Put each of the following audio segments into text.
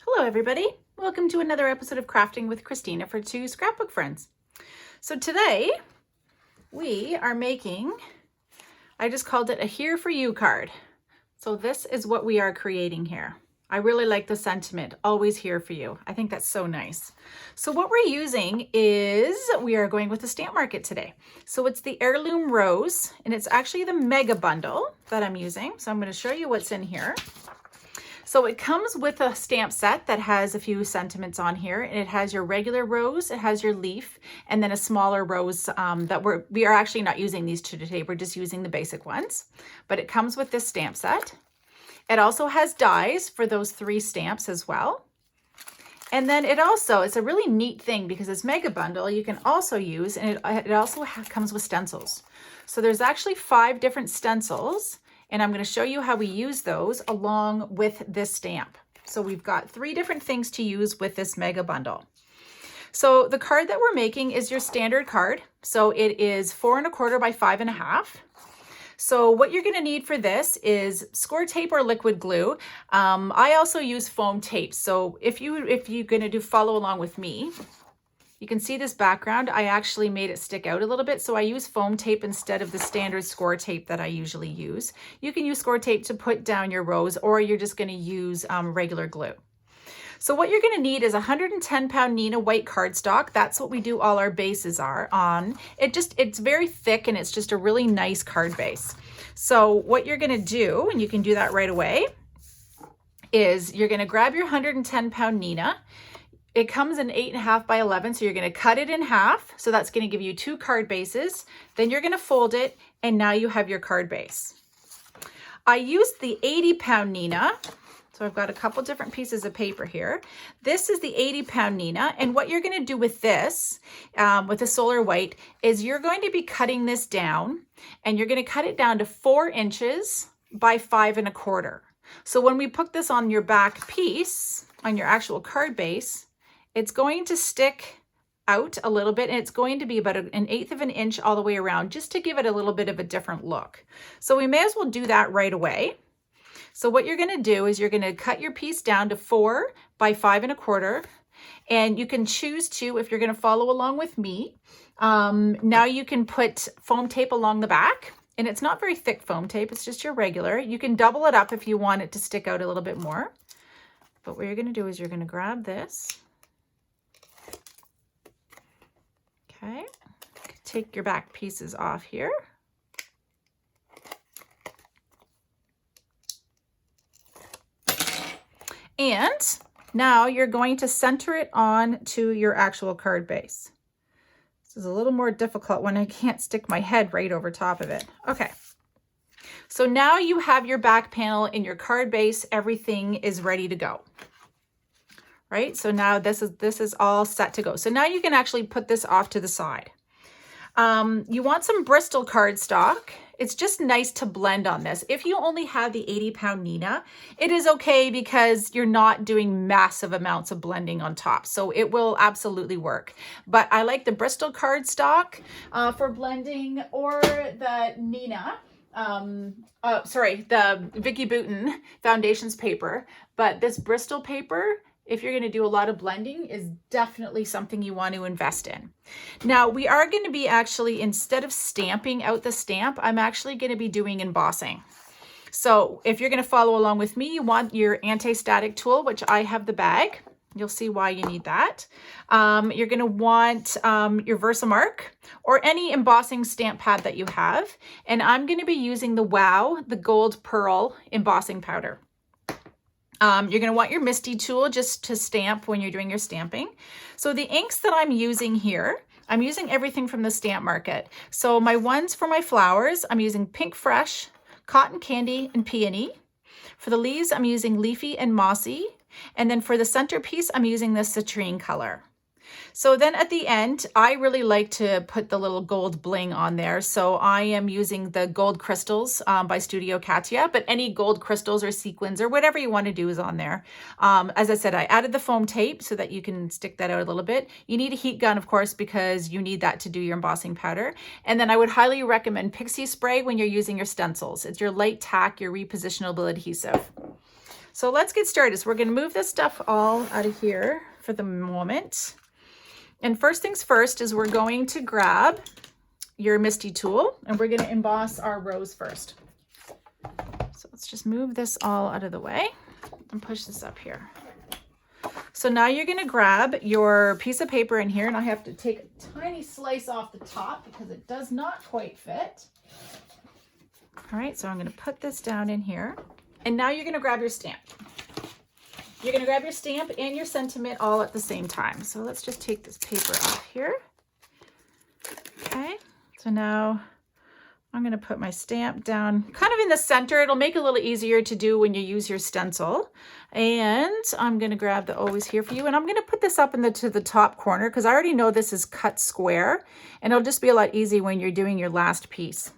Hello everybody, welcome to another episode of Crafting with Christina for two scrapbook friends. So today we are making, I just called it a Here For You card. So this is what we are creating here. I really like the sentiment, always here for you. I think that's so nice. So what we're using is, we are going with the Stamp Market today. So it's the Heirloom Rose, and it's actually the mega bundle that I'm using. So I'm going to show you what's in here. So it comes with a stamp set that has a few sentiments on here, and it has your regular rose, it has your leaf, and then a smaller rose that we are actually not using these two today. We're just using the basic ones, but it comes with this stamp set. It also has dies for those 3 stamps as well. And then it's a really neat thing because this mega bundle you can also use, and it also comes with stencils. So there's actually 5 different stencils. And I'm going to show you how we use those along with this stamp. So we've got 3 different things to use with this mega bundle. So the card that we're making is your standard card. So it is 4 1/4 by 5 1/2. So what you're going to need for this is score tape or liquid glue. I also use foam tape. So if you're going to follow along with me, you can see this background. I actually made it stick out a little bit, so I use foam tape instead of the standard score tape that I usually use. You can use score tape to put down your rose, or you're just going to use regular glue. So what you're going to need is 110-pound Neenah white cardstock. That's what we do all our bases are on. It's very thick, and it's just a really nice card base. So what you're going to do, and you can do that right away, is you're going to grab your 110-pound Neenah. It comes in 8 1/2 by 11, so you're going to cut it in half. So that's going to give you 2 card bases. Then you're going to fold it, and now you have your card base. I used the 80-pound Neenah. So I've got a couple different pieces of paper here. This is the 80-pound Neenah, and what you're going to do with this, with the solar white, is you're going to be cutting this down, and you're going to cut it down to 4 inches by 5 1/4. So when we put this on your back piece, on your actual card base, it's going to stick out a little bit, and it's going to be about 1/8 of an inch all the way around, just to give it a little bit of a different look. So we may as well do that right away. So what you're going to do is you're going to cut your piece down to 4 by 5 1/4, and you can choose to, if you're going to follow along with me, now you can put foam tape along the back, and it's not very thick foam tape, it's just your regular. You can double it up if you want it to stick out a little bit more. But what you're going to do is you're going to grab this. Okay, take your back pieces off here. And now you're going to center it on to your actual card base. This is a little more difficult when I can't stick my head right over top of it. Okay, so now you have your back panel in your card base. Everything is ready to go. Right, so now this is all set to go. So now you can actually put this off to the side. You want some Bristol cardstock. It's just nice to blend on this. If you only have the 80-pound Neenah, it is okay because you're not doing massive amounts of blending on top. So it will absolutely work. But I like the Bristol cardstock for blending, or the Neenah. The Vicky Bouton Foundations paper. But this Bristol paper, if you're going to do a lot of blending, is definitely something you want to invest in. Now we are going to be actually, instead of stamping out the stamp, I'm actually going to be doing embossing. So if you're going to follow along with me, you want your anti-static tool, which I have the bag. You'll see why you need that. You're going to want your Versamark or any embossing stamp pad that you have. And I'm going to be using the Wow, the Gold Pearl embossing powder. You're going to want your Misty tool just to stamp when you're doing your stamping. So the inks that I'm using here, I'm using everything from the Stamp Market. So my ones for my flowers, I'm using Pink Fresh, Cotton Candy, and Peony. For the leaves, I'm using Leafy and Mossy. And then for the centerpiece, I'm using the citrine color. So then at the end, I really like to put the little gold bling on there. So I am using the gold crystals by Studio Katia, but any gold crystals or sequins or whatever you want to do is on there. As I said, I added the foam tape so that you can stick that out a little bit. You need a heat gun, of course, because you need that to do your embossing powder. And then I would highly recommend Pixie Spray when you're using your stencils. It's your light tack, your repositionable adhesive. So let's get started. So we're going to move this stuff all out of here for the moment. And first things first is we're going to grab your Misty tool and we're going to emboss our rose first. So let's just move this all out of the way and push this up here. So now you're going to grab your piece of paper in here, and I have to take a tiny slice off the top because it does not quite fit. All right, so I'm going to put this down in here. And now you're going to grab your stamp. You're going to grab your stamp and your sentiment all at the same time. So let's just take this paper off here. Okay, so now I'm going to put my stamp down kind of in the center. It'll make it a little easier to do when you use your stencil. And I'm going to grab the Always Here For You, and I'm going to put this up to the top corner because I already know this is cut square, and it'll just be a lot easier when you're doing your last piece.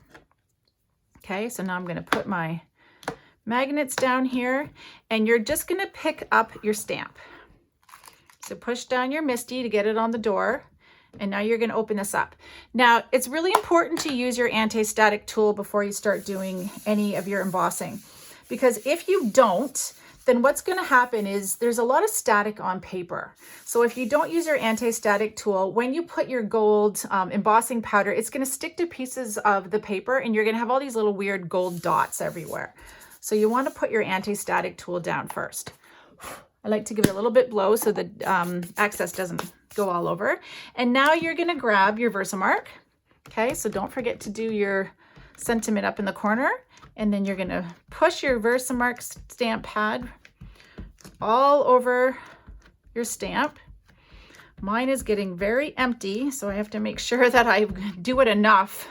Okay, so now I'm going to put my magnets down here, and you're just going to pick up your stamp. So push down your Misty to get it on the door. And now you're going to open this up. Now, it's really important to use your anti-static tool before you start doing any of your embossing. Because if you don't, then what's going to happen is there's a lot of static on paper. So if you don't use your anti-static tool, when you put your gold embossing powder, it's going to stick to pieces of the paper and you're going to have all these little weird gold dots everywhere. So you want to put your anti-static tool down first. I like to give it a little bit blow so the excess doesn't go all over. And now you're going to grab your Versamark. Okay, so don't forget to do your sentiment up in the corner. And then you're going to push your Versamark stamp pad all over your stamp. Mine is getting very empty, so I have to make sure that I do it enough.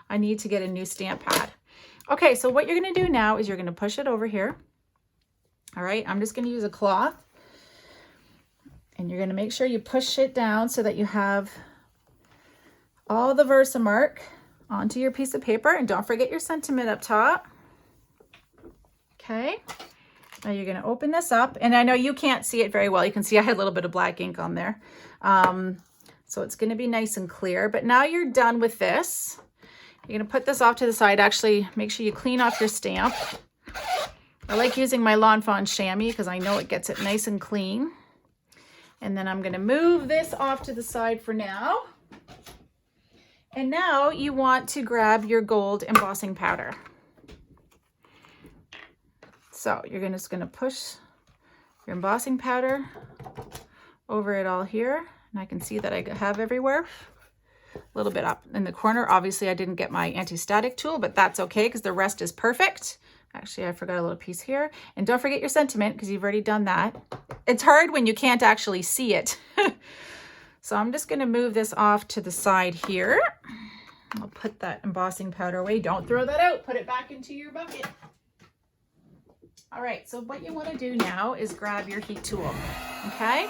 I need to get a new stamp pad. Okay, so what you're going to do now is you're going to push it over here. All right, I'm just going to use a cloth, and you're going to make sure you push it down so that you have all the Versamark onto your piece of paper, and don't forget your sentiment up top. Okay, now you're going to open this up, and I know you can't see it very well. You can see I had a little bit of black ink on there. So it's going to be nice and clear, but now you're done with this. You're going to put this off to the side. Actually, make sure you clean off your stamp. I like using my Lawn Fawn chamois because I know it gets it nice and clean. And then I'm going to move this off to the side for now. And now you want to grab your gold embossing powder. So you're just going to push your embossing powder over it all here. And I can see that I have everywhere. A little bit up in the corner. Obviously, I didn't get my anti-static tool, but that's okay because the rest is perfect. Actually, I forgot a little piece here. And don't forget your sentiment because you've already done that. It's hard when you can't actually see it. So I'm just going to move this off to the side here. I'll put that embossing powder away. Don't throw that out. Put it back into your bucket. All right, so what you want to do now is grab your heat tool, okay?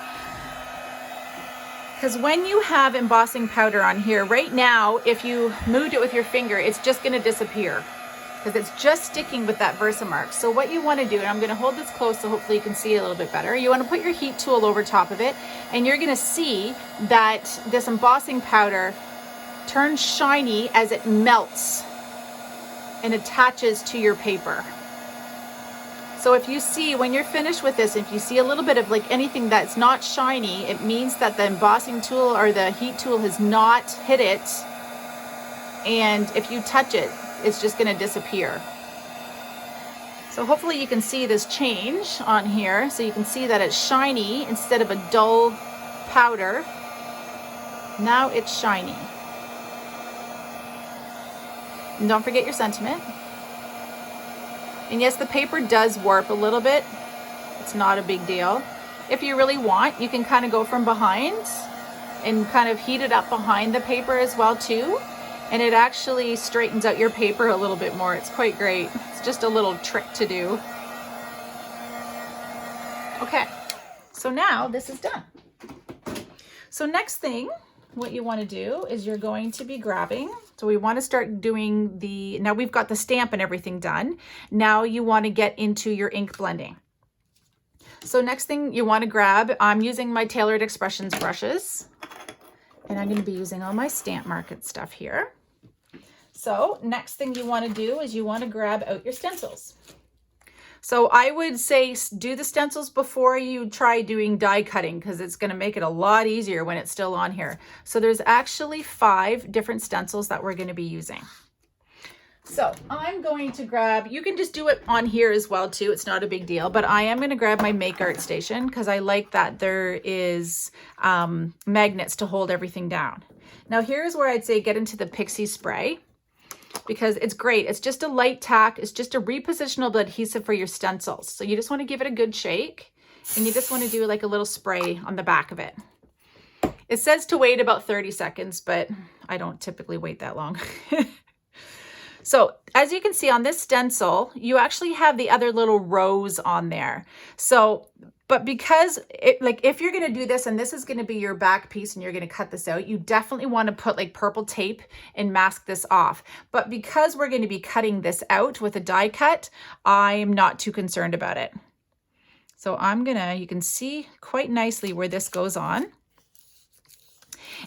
Because when you have embossing powder on here, right now, if you moved it with your finger, it's just going to disappear. Because it's just sticking with that Versamark. So what you want to do, and I'm going to hold this close so hopefully you can see it a little bit better. You want to put your heat tool over top of it, and you're going to see that this embossing powder turns shiny as it melts and attaches to your paper. So if you see, when you're finished with this, if you see a little bit of like anything that's not shiny, it means that the embossing tool or the heat tool has not hit it. And if you touch it, it's just going to disappear. So hopefully you can see this change on here. So you can see that it's shiny instead of a dull powder. Now it's shiny. And don't forget your sentiment. And yes, the paper does warp a little bit. It's not a big deal. If you really want, you can kind of go from behind and kind of heat it up behind the paper as well too. And it actually straightens out your paper a little bit more. It's quite great. It's just a little trick to do. Okay, so now this is done. So next thing, what you want to do is you're going to be grabbing, so we want to start doing now we've got the stamp and everything done. Now you want to get into your ink blending. So next thing you want to grab, I'm using my Tailored Expressions brushes. And I'm going to be using all my Stamp Market stuff here. So next thing you want to do is you want to grab out your stencils. So I would say do the stencils before you try doing die cutting, because it's going to make it a lot easier when it's still on here. So there's actually 5 different stencils that we're going to be using. So I'm going to grab, you can just do it on here as well too, it's not a big deal, but I am going to grab my Make Art station because I like that there is magnets to hold everything down. Now here's where I'd say get into the Pixie Spray, because it's great. It's just a light tack. It's just a repositionable adhesive for your stencils. So you just want to give it a good shake, and you just want to do like a little spray on the back of it. It says to wait about 30 seconds, but I don't typically wait that long. So as you can see on this stencil, you actually have the other little rose on there. So, but because if you're going to do this and this is going to be your back piece and you're going to cut this out, you definitely want to put like purple tape and mask this off. But because we're going to be cutting this out with a die cut, I'm not too concerned about it. So you can see quite nicely where this goes on.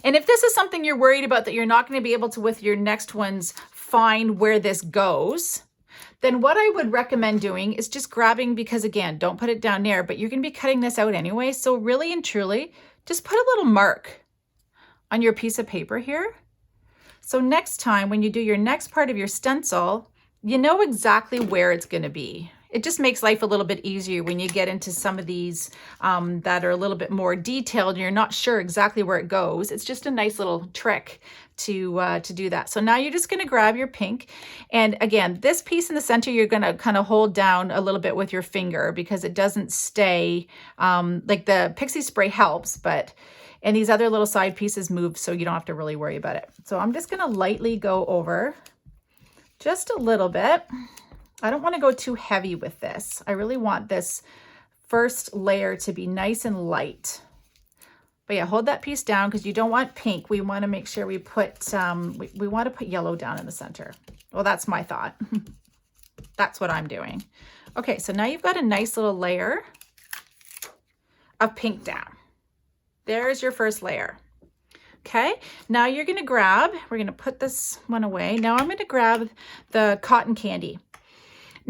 And if this is something you're worried about that you're not going to be able to with your next ones find where this goes, then what I would recommend doing is just grabbing, because again, don't put it down there, but you're going to be cutting this out anyway. So really and truly, just put a little mark on your piece of paper here. So next time when you do your next part of your stencil, you know exactly where it's going to be. It just makes life a little bit easier when you get into some of these that are a little bit more detailed and you're not sure exactly where it goes. It's just a nice little trick to do that. So now you're just going to grab your pink. And again, this piece in the center, you're going to kind of hold down a little bit with your finger because it doesn't stay, like the Pixie Spray helps, and these other little side pieces move so you don't have to really worry about it. So I'm just going to lightly go over just a little bit. I don't want to go too heavy with this. I really want this first layer to be nice and light. But yeah, hold that piece down because you don't want pink. We want to make sure we put, we want to put yellow down in the center. Well, that's my thought. That's what I'm doing. Okay, so now you've got a nice little layer of pink down. There's your first layer. Okay, now you're going to grab, we're going to put this one away. Now I'm going to grab the cotton candy.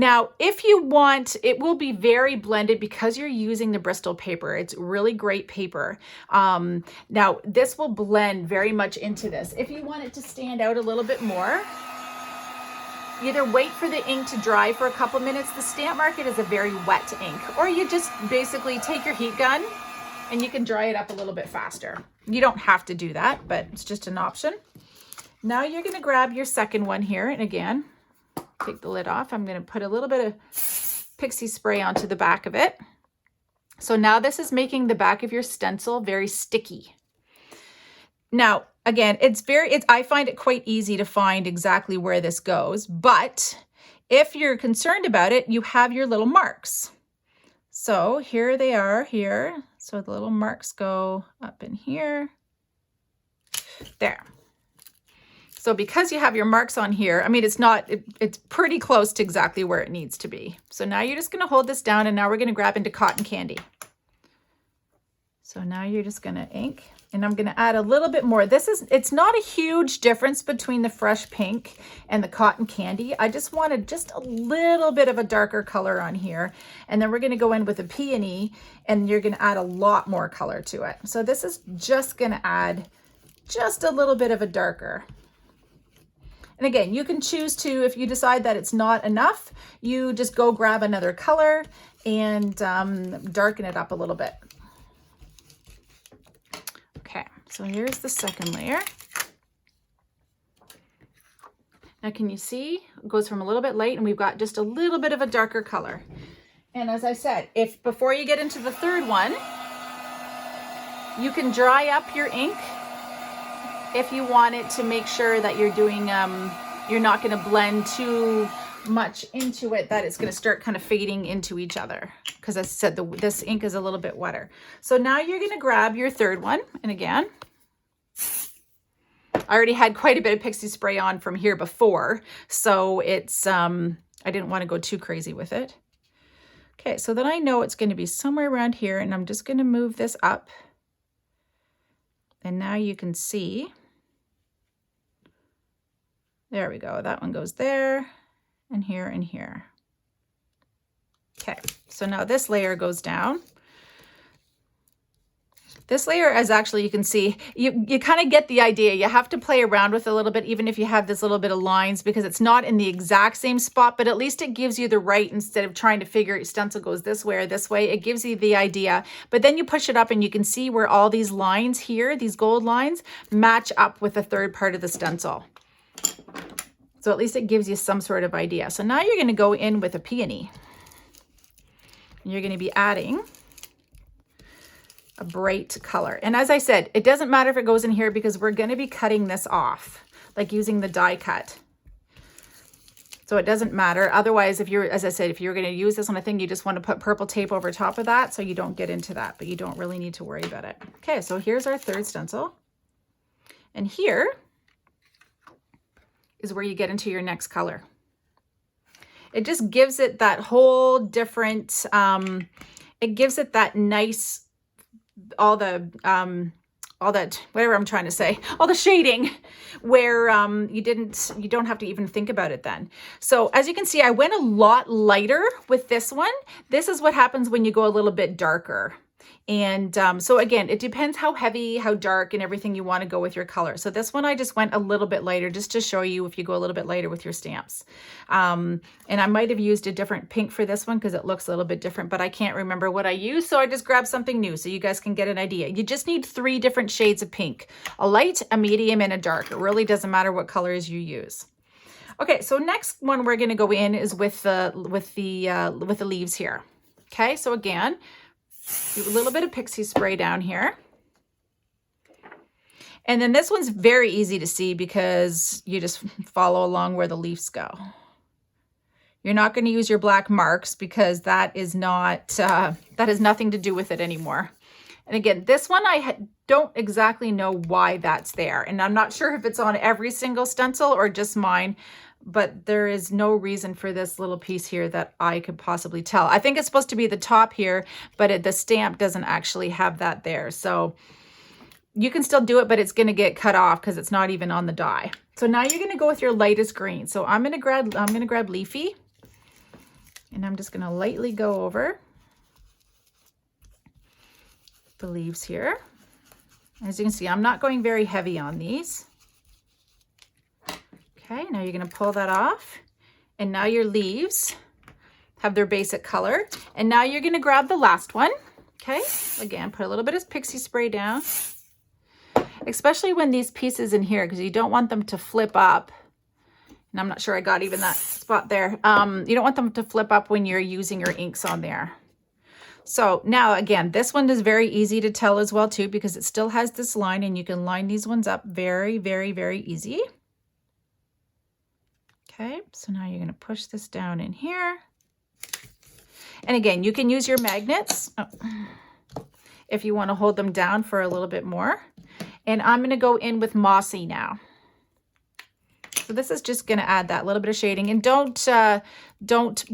Now, if you want, it will be very blended because you're using the Bristol paper. It's really great paper. Now, this will blend very much into this. If you want it to stand out a little bit more, either wait for the ink to dry for a couple minutes. The Stamp Market is a very wet ink. Or you just basically take your heat gun and you can dry it up a little bit faster. You don't have to do that, but it's just an option. Now you're going to grab your second one here, and again, take the lid off. I'm going to put a little bit of Pixie Spray onto the back of it. So now this is making the back of your stencil very sticky. Now, again, I find it quite easy to find exactly where this goes, but if you're concerned about it, you have your little marks. So here they are here. So the little marks go up in here. There. So because you have your marks on here, I mean, it's pretty close to exactly where it needs to be. So now you're just going to hold this down, and now we're going to grab into cotton candy. So now you're just going to ink, and I'm going to add a little bit more. It's not a huge difference between the fresh pink and the cotton candy. I just wanted just a little bit of a darker color on here. And then we're going to go in with a peony, and you're going to add a lot more color to it. So this is just going to add just a little bit of a darker. And again, you can choose to, if you decide that it's not enough, you just go grab another color and darken it up a little bit. Okay, so here's the second layer. Now can you see, it goes from a little bit light and we've got just a little bit of a darker color. And as I said, if before you get into the third one, you can dry up your ink if you want it to make sure that you're doing, you're not going to blend too much into it, that it's going to start kind of fading into each other. Because as I said, this ink is a little bit wetter. So now you're going to grab your third one. And again, I already had quite a bit of Pixie Spray on from here before. So it's, I didn't want to go too crazy with it. Okay, so then I know it's going to be somewhere around here, and I'm just going to move this up. And now you can see, there we go. That one goes there and here and here. Okay, so now this layer goes down. This layer is actually, you can see, you kind of get the idea. You have to play around with it a little bit, even if you have this little bit of lines, because it's not in the exact same spot, but at least it gives you the right, instead of trying to figure stencil goes this way or this way, it gives you the idea. But then you push it up and you can see where all these lines here, these gold lines, match up with the third part of the stencil. So at least it gives you some sort of idea. So now you're going to go in with a peony. You're going to be adding a bright color. And as I said, it doesn't matter if it goes in here because we're going to be cutting this off, like using the die cut. So it doesn't matter. Otherwise, if you're, as I said, if you're going to use this on a thing, you just want to put purple tape over top of that so you don't get into that, but you don't really need to worry about it. Okay, so here's our third stencil. And here is where you get into your next color. It just gives it that whole different, it gives it that nice, all that, whatever I'm trying to say, all the shading where you don't have to even think about it then. So as you can see, I went a lot lighter with this one. This is what happens when you go a little bit darker. And so again, it depends how heavy, how dark and everything you want to go with your color. So this one, I just went a little bit lighter just to show you if you go a little bit lighter with your stamps. And I might have used a different pink for this one because it looks a little bit different, but I can't remember what I used. So I just grabbed something new so you guys can get an idea. You just need 3 different shades of pink, a light, a medium, and a dark. It really doesn't matter what colors you use. Okay, so next one we're going to go in is with the leaves here. Okay, so again, do a little bit of Pixie Spray down here. And then this one's very easy to see because you just follow along where the leaves go. You're not going to use your black marks because that is not, that has nothing to do with it anymore. And again, this one I don't exactly know why that's there. And I'm not sure if it's on every single stencil or just mine, but there is no reason for this little piece here that I could possibly tell. I think it's supposed to be the top here, but the stamp doesn't actually have that there. So you can still do it, but it's going to get cut off because it's not even on the die. So now you're going to go with your lightest green. So I'm going to grab Leafy, and I'm just going to lightly go over the leaves here. As you can see, I'm not going very heavy on these. Okay, now you're going to pull that off, and now your leaves have their basic color. And now you're going to grab the last one. Okay, again, put a little bit of Pixie Spray down, especially when these pieces in here, because you don't want them to flip up. And I'm not sure I got even that spot there. You don't want them to flip up when you're using your inks on there. So now again, this one is very easy to tell as well too, because it still has this line, and you can line these ones up very, very, very easy. Okay, so now you're going to push this down in here. And again, you can use your magnets if you want to hold them down for a little bit more. And I'm going to go in with Mossy now. So this is just going to add that little bit of shading, and don't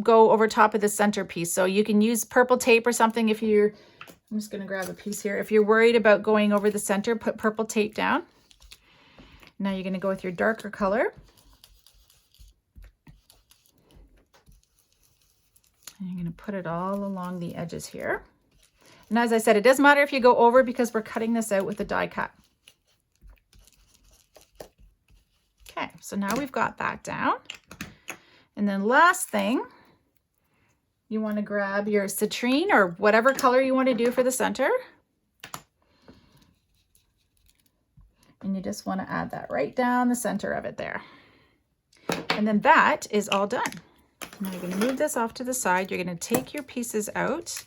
go over top of the centerpiece. So you can use purple tape or something if you're, I'm just going to grab a piece here. If you're worried about going over the center, put purple tape down. Now you're going to go with your darker color. And you're going to put it all along the edges here. And as I said, it doesn't matter if you go over because we're cutting this out with the die cut. Okay, so now we've got that down. And then last thing, you want to grab your citrine or whatever color you want to do for the center. And you just want to add that right down the center of it there. And then that is all done. Now you're going to move this off to the side. You're going to take your pieces out.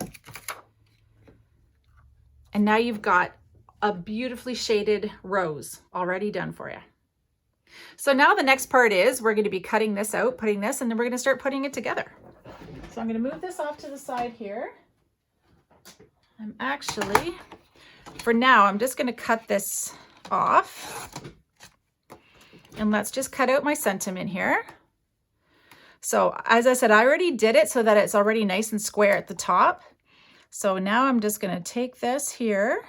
And now you've got a beautifully shaded rose already done for you. So now the next part is we're going to be cutting this out, putting this, and then we're going to start putting it together. So I'm going to move this off to the side here. I'm actually, for now, I'm just going to cut this off. And let's just cut out my sentiment here. So as I said, I already did it so that it's already nice and square at the top. So now I'm just going to take this here.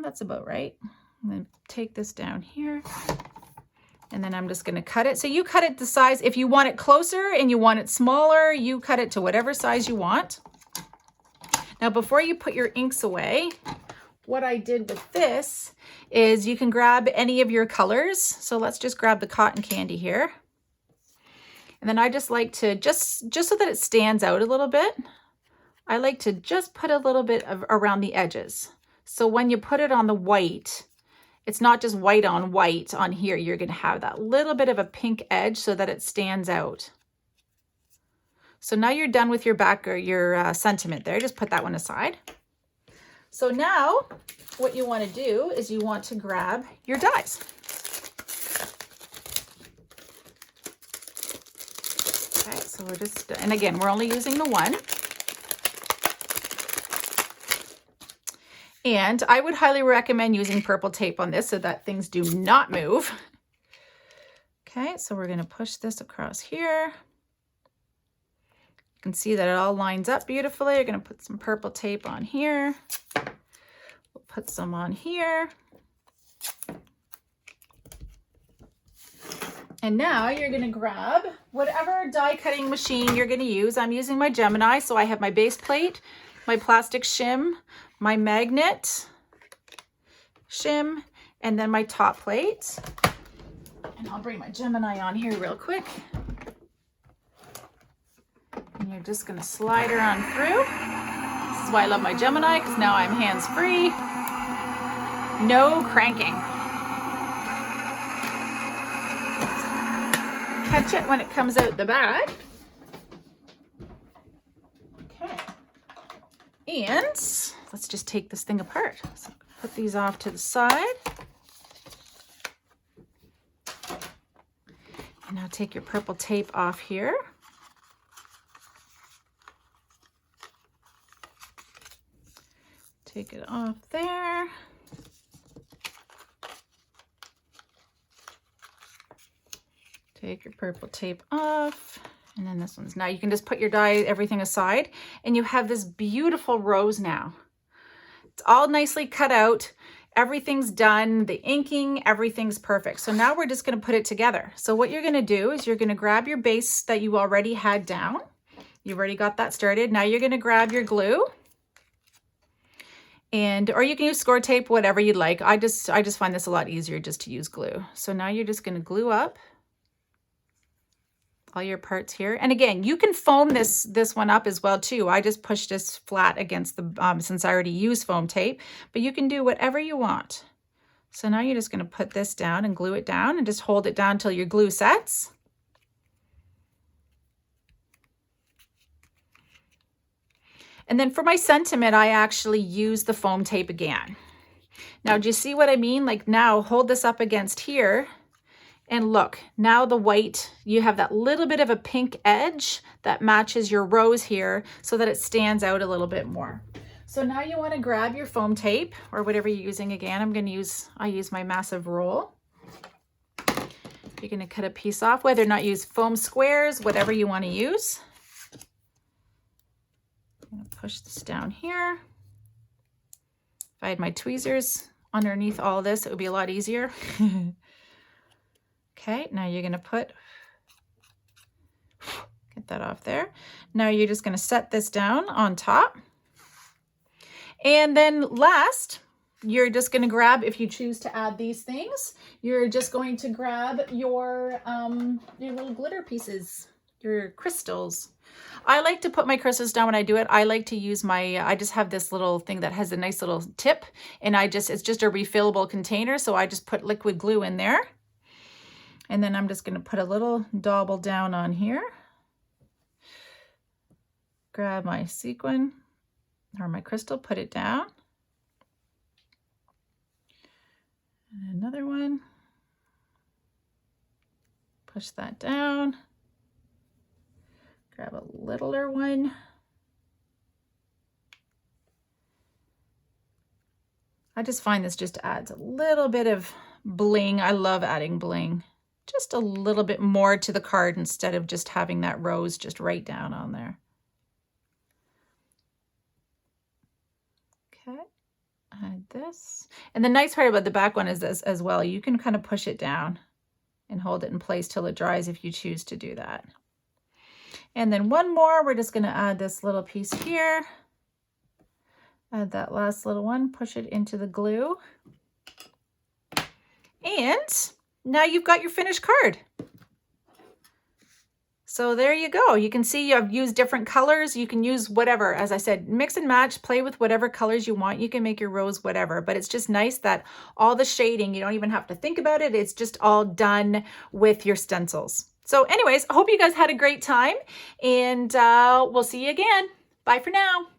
That's about right. I'm going to take this down here And then I'm just going to cut it. So you cut it the size, if you want it closer and you want it smaller, you cut it to whatever size you want. Now, before you put your inks away, what I did with this is you can grab any of your colors. So let's just grab the cotton candy here. And then I just like to, just so that it stands out a little bit, I like to just put a little bit of around the edges. So when you put it on the white, it's not just white on here. You're going to have that little bit of a pink edge so that it stands out. So now you're done with your back or your sentiment there. Just put that one aside. So now what you want to do is you want to grab your dies. Okay, so we're just, and again, we're only using the one. And I would highly recommend using purple tape on this so that things do not move. Okay, so we're going to push this across here. You can see that it all lines up beautifully. You're going to put some purple tape on here. We'll put some on here. And now you're going to grab whatever die cutting machine you're going to use. I'm using my Gemini, so I have my base plate, my plastic shim, my magnet shim, and then my top plate. And I'll bring my Gemini on here real quick. And you're just going to slide her on through. This is why I love my Gemini, because now I'm hands-free. No cranking. Catch it when it comes out the bag. Okay. And let's just take this thing apart. So put these off to the side. And now take your purple tape off here. Take it off there. Take your purple tape off. And then this one's, now you can just put your die, everything aside, and you have this beautiful rose now. It's all nicely cut out. Everything's done. The inking, everything's perfect. So now we're just going to put it together. So what you're going to do is you're going to grab your base that you already had down. You've already got that started. Now you're going to grab your glue. Or you can use score tape, whatever you'd like. I just find this a lot easier just to use glue. So now you're just going to glue up all your parts here. And again, you can foam this one up as well too. I just pushed this flat against the, since I already used foam tape, but you can do whatever you want. So now you're just going to put this down and glue it down and just hold it down until your glue sets. And then for my sentiment, I actually use the foam tape again. Now, do you see what I mean? Like now hold this up against here. And look, now the white, you have that little bit of a pink edge that matches your rose here so that it stands out a little bit more. So now you want to grab your foam tape or whatever you're using. Again, I use my massive roll. You're going to cut a piece off, whether or not you use foam squares, whatever you want to use. I'm going to push this down here. If I had my tweezers underneath all this, it would be a lot easier. Okay, now you're going to get that off there. Now you're just going to set this down on top. And then last, you're just going to grab, if you choose to add these things, you're just going to grab your little glitter pieces, your crystals. I like to put my crystals down when I do it. I like to use I just have this little thing that has a nice little tip, and it's just a refillable container. So I just put liquid glue in there. And then I'm just going to put a little dauble down on here. Grab my sequin or my crystal, put it down. And another one. Push that down. Grab a littler one. I just find this just adds a little bit of bling. I love adding bling. Just a little bit more to the card instead of just having that rose just right down on there. Okay, add this. And the nice part about the back one is this as well. You can kind of push it down and hold it in place till it dries if you choose to do that. And then one more, we're just going to add this little piece here. Add that last little one, push it into the glue. And now you've got your finished card. So there you go. You can see I've used different colors. You can use whatever, as I said, mix and match, play with whatever colors you want. You can make your rose whatever, but it's just nice that all the shading, you don't even have to think about it. It's just all done with your stencils. So anyways, I hope you guys had a great time, and we'll see you again. Bye for now.